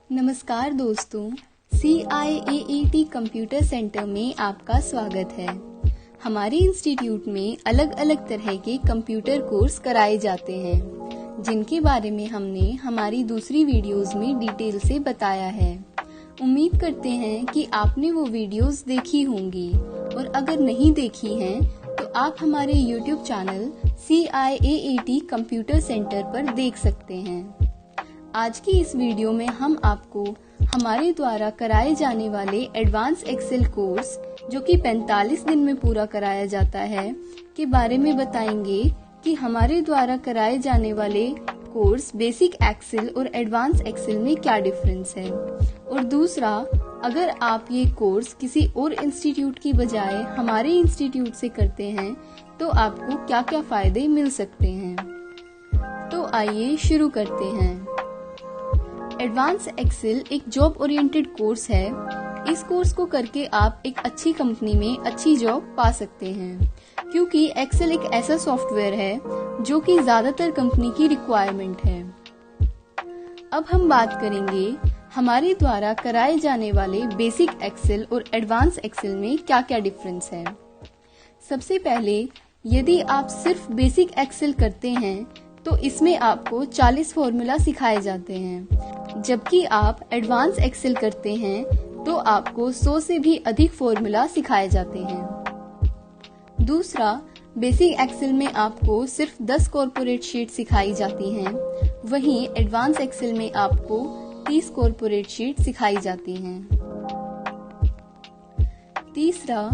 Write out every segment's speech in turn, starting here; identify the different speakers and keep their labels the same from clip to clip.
Speaker 1: नमस्कार दोस्तों, CIAET computer centre में आपका स्वागत है। हमारे इंस्टीट्यूट में अलग अलग तरह के कंप्यूटर कोर्स कराए जाते हैं, जिनके बारे में हमने हमारी दूसरी वीडियोस में डिटेल से बताया है। उम्मीद करते हैं कि आपने वो वीडियोस देखी होंगी, और अगर नहीं देखी हैं तो आप हमारे YouTube channel CIAET computer centre पर देख सकते हैं। आज की इस वीडियो में हम आपको हमारे द्वारा कराए जाने वाले एडवांस एक्सेल कोर्स, जो कि 45 दिन में पूरा कराया जाता है, के बारे में बताएंगे कि हमारे द्वारा कराए जाने वाले कोर्स बेसिक एक्सेल और एडवांस एक्सेल में क्या डिफरेंस है। और दूसरा, अगर आप ये कोर्स किसी और इंस्टीट्यूट की बजाय हमारे इंस्टीट्यूट से करते हैं तो आपको क्या क्या फायदे मिल सकते हैं। तो आइए शुरू करते हैं। एडवांस एक्सेल एक जॉब ओरिएंटेड कोर्स है। इस कोर्स को करके आप एक अच्छी कंपनी में अच्छी जॉब पा सकते हैं, क्योंकि एक्सेल एक ऐसा सॉफ्टवेयर है जो कि ज्यादातर कंपनी की रिक्वायरमेंट है। अब हम बात करेंगे हमारे द्वारा कराए जाने वाले बेसिक एक्सेल और एडवांस एक्सेल में क्या क्या डिफरेंस है। सबसे पहले, यदि आप सिर्फ बेसिक एक्सेल करते हैं तो इसमें आपको 40 फॉर्मूला सिखाए जाते हैं, जबकि आप एडवांस एक्सेल करते हैं तो आपको 100 से भी अधिक फॉर्मूला सिखाए जाते हैं। दूसरा, बेसिक एक्सेल में आपको सिर्फ 10 कॉर्पोरेट शीट सिखाई जाती हैं, वहीं एडवांस एक्सेल में आपको 30 कॉर्पोरेट शीट सिखाई जाती हैं। तीसरा,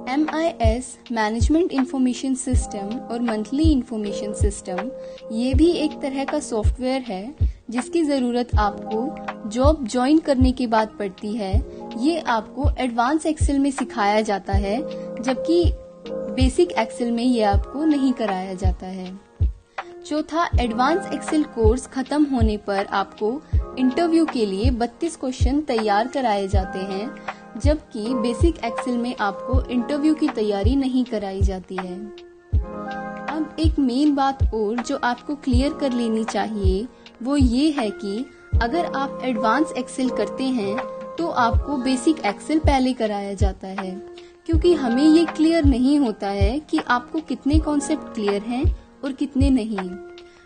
Speaker 1: MIS मैनेजमेंट इंफॉर्मेशन सिस्टम और मंथली इंफॉर्मेशन सिस्टम, ये भी एक तरह का सॉफ्टवेयर है जिसकी जरूरत आपको जॉब ज्वाइन करने के बाद पड़ती है। ये आपको एडवांस एक्सेल में सिखाया जाता है, जबकि बेसिक एक्सेल में ये आपको नहीं कराया जाता है। चौथा, एडवांस एक्सेल कोर्स खत्म होने पर आपको इंटरव्यू के लिए 32 क्वेश्चन तैयार कराए जाते हैं, जबकि बेसिक एक्सेल में आपको इंटरव्यू की तैयारी नहीं कराई जाती है। अब एक मेन बात और जो आपको क्लियर कर लेनी चाहिए, वो ये है कि अगर आप एडवांस एक्सेल करते हैं तो आपको बेसिक एक्सेल पहले कराया जाता है, क्योंकि हमें ये क्लियर नहीं होता है कि आपको कितने कॉन्सेप्ट क्लियर हैं और कितने नहीं।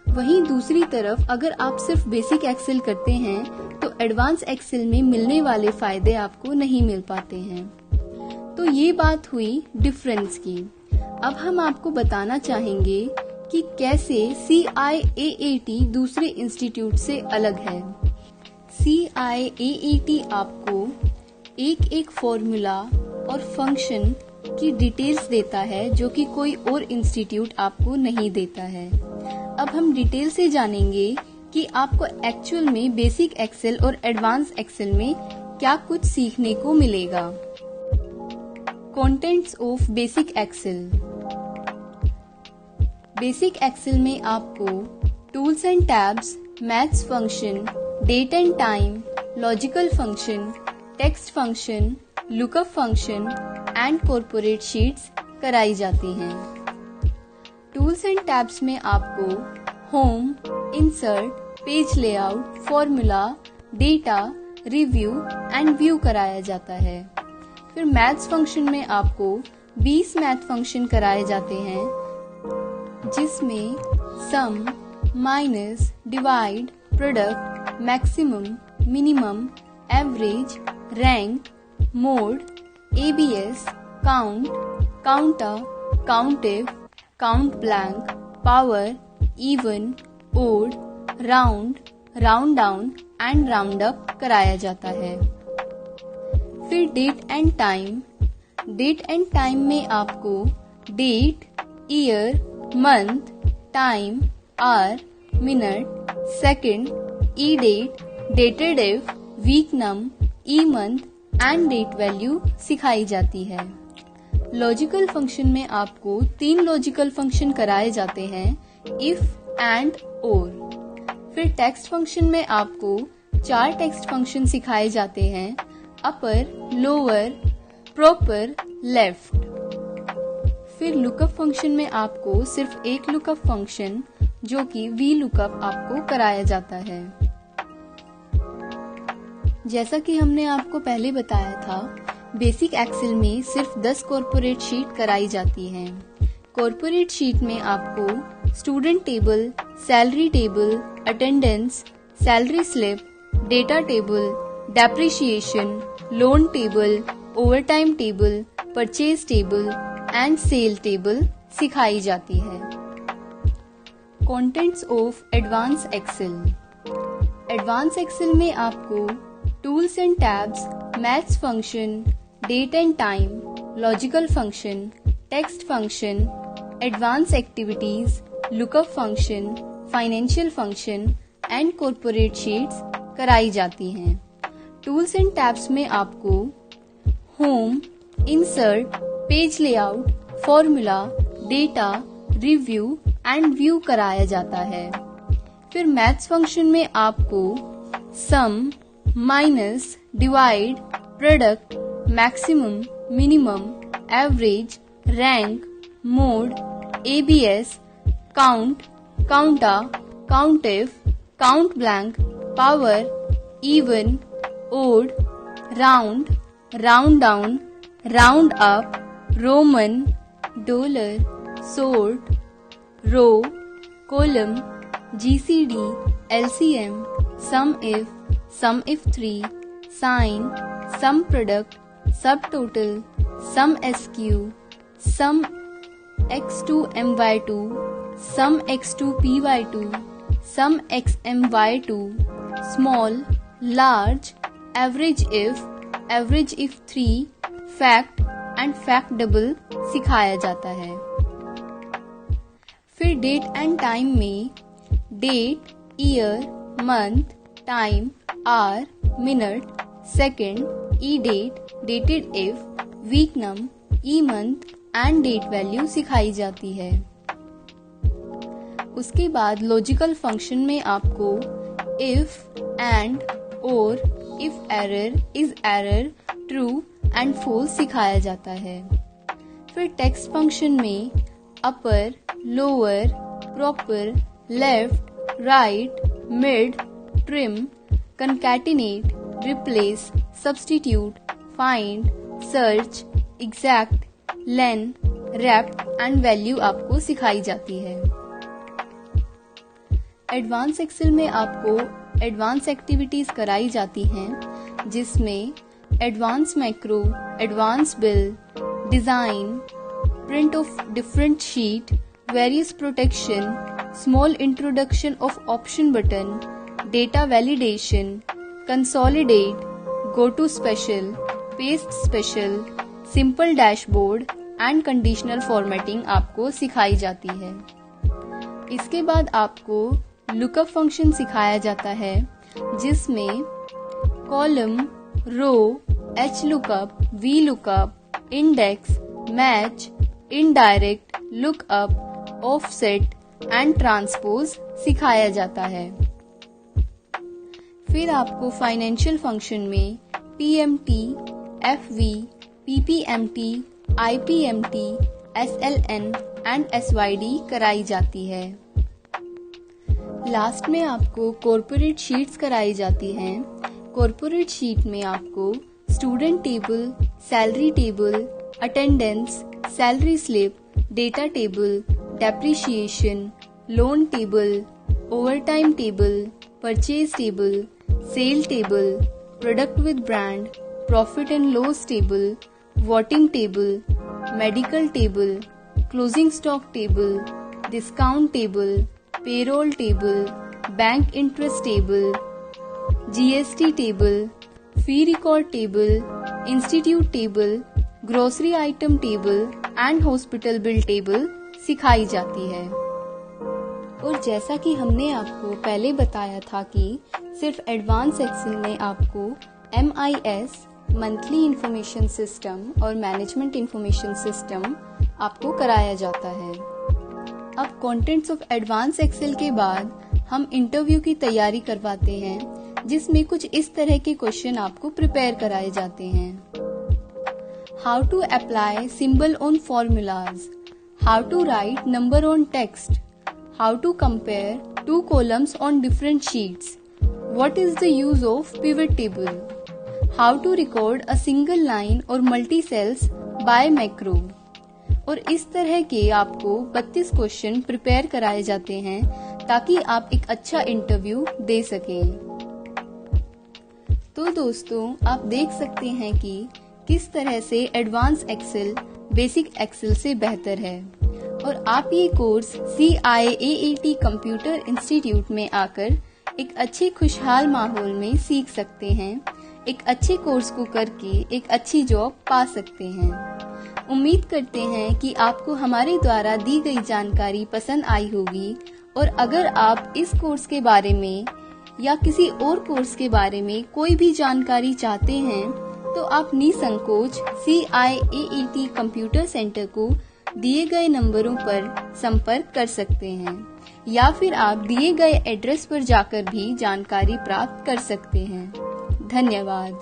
Speaker 1: वहीं दूसरी तरफ, अगर आप सिर्फ बेसिक एक्सेल करते हैं तो एडवांस एक्सेल में मिलने वाले फायदे आपको नहीं मिल पाते हैं। तो ये बात हुई डिफरेंस की। अब हम आपको बताना चाहेंगे कि कैसे CIAET दूसरे इंस्टीट्यूट से अलग है। CIAET आपको एक एक फॉर्मूला और फंक्शन की डिटेल्स देता है, जो कि कोई और इंस्टीट्यूट आपको नहीं देता है। अब हम डिटेल से जानेंगे कि आपको एक्चुअल में बेसिक एक्सेल और एडवांस एक्सेल में क्या कुछ सीखने को मिलेगा। Contents of basic Excel. Basic Excel में आपको tools and tabs, maths function, date and time, logical function, text function, lookup function and corporate sheets कराई जाती हैं। टूल्स एंड टैब्स में आपको home, insert, page layout, formula, data, review and view कराया जाता है। फिर मैथ्स फंक्शन में आपको 20 मैथ फंक्शन कराए जाते हैं, जिसमें sum, minus, divide, product, maximum, minimum, average, rank, mode, ABS, count, counter, countif, count blank, power, even, odd, round, round down and round up कराया जाता है। फिर date and time. Date and time में आपको date, year, month, time, hour, minute, second, e date, dated if, week num, e month and date value सिखाई जाती है। Logical function में आपको 3 लॉजिकल फंक्शन कराए जाते हैं, इफ, एंड, और। फिर टेक्स्ट फंक्शन में आपको 4 टेक्स्ट फंक्शन सिखाए जाते हैं, अपर, लोअर, प्रॉपर, लेफ्ट। फिर लुकअप फंक्शन में आपको सिर्फ एक लुकअप फंक्शन, जो कि वी लुकअप, आपको कराया जाता है। जैसा कि हमने आपको पहले बताया था, बेसिक एक्सेल में सिर्फ 10 कॉर्पोरेट शीट कराई जाती हैं। कॉर्पोरेट शीट में आपको student table, salary table, attendance, salary slip, data table, depreciation, loan table, overtime table, purchase table and sale table सिखाई जाती है। Contents of advance Excel. Advance Excel में आपको tools and tabs, maths function, date and time, logical function, text function, advance activities, lookup function, financial function and corporate sheets कराई जाती हैं। Tools and tabs में आपको home, insert, page layout, formula, data, review and view कराया जाता है। फिर maths function में आपको sum, minus, divide, product, maximum, minimum, average, rank, mode, ABS, count, counta, countif, count blank, power, even, odd, round, round down, round up, roman, dollar, sort, row, column, GCD, LCM, sum if 3, sign, sum product, subtotal, sum SQ, sum x2 my2, sum x2 py2, sum xmy2, small, large, average if 3, fact and fact double सिखाया जाता है। फिर date and time में date, year, month, time, hour, minute, second, e date, dated if, week num, e month and date value सिखाई जाती है। उसके बाद लॉजिकल फंक्शन में आपको इफ, एंड, और, if error, is error, true and false सिखाया जाता है। फिर टेक्स्ट फंक्शन में upper, lower, proper, left, right, mid, trim, concatenate, replace, substitute, find, search, exact, len, rep and value आपको सिखाई जाती है। एडवांस एक्सेल में आपको एडवांस एक्टिविटीज कराई जाती हैं, जिसमें advance macro, advance bill, design, print of different sheet, various protection, small introduction of option button, data validation, consolidate, go to special, paste special, simple dashboard and conditional formatting आपको सिखाई जाती है। इसके बाद आपको लुकअप फंक्शन सिखाया जाता है, जिसमें column, row, H lookup, V lookup, index, match, indirect, lookup, offset and transpose सिखाया जाता है। फिर आपको फाइनेंशियल फंक्शन में PMT, FV, PPMT, IPMT, SLN and SYD कराई जाती है। लास्ट में आपको कॉर्पोरेट शीट्स कराई जाती हैं। कॉर्पोरेट शीट में आपको student table, salary table, attendance, salary slip, data table, depreciation, loan table, overtime table, purchase table, sale table, product with brand, profit and loss table, voting table, medical table, closing stock table, discount table, payroll table, bank interest table, GST table, fee record table, institute table, grocery item table and hospital bill table सिखाई जाती है। और जैसा कि हमने आपको पहले बताया था कि सिर्फ एडवांस एक्सेल में आपको MIS, मंथली इंफॉर्मेशन सिस्टम और मैनेजमेंट इंफॉर्मेशन सिस्टम आपको कराया जाता है। अब कंटेंट्स ऑफ एडवांस एक्सेल के बाद हम इंटरव्यू की तैयारी करवाते हैं, जिसमें कुछ इस तरह के क्वेश्चन आपको प्रिपेयर कराए जाते हैं। How to apply symbol on formulas, how to write number on text, how to compare two columns on different sheets, What is the use of pivot table? How to record a single line or multi cells by macro? और इस तरह के आपको 32 question prepare कराए जाते हैं ताकि आप एक अच्छा इंटरव्यू दे सकें। तो दोस्तों, आप देख सकते हैं कि किस तरह से एडवांस एक्सेल बेसिक एक्सेल से बेहतर है और आप ये कोर्स CIAET कंप्यूटर इंस्टीट्यूट में आकर एक अच्छे खुशहाल माहौल में सीख सकते हैं, एक अच्छे कोर्स को करके एक अच्छी जॉब पा सकते हैं। उम्मीद करते हैं कि आपको हमारे द्वारा दी गई जानकारी पसंद आई होगी और अगर आप इस कोर्स के बारे में या किसी और कोर्स के बारे में कोई भी जानकारी चाहते हैं तो आप निसंकोच CIAET कंप्यूटर सेंटर को दिए गए नंबरों पर संपर्क कर सकते हैं या फिर आप दिए गए एड्रेस पर जाकर भी जानकारी प्राप्त कर सकते हैं। धन्यवाद।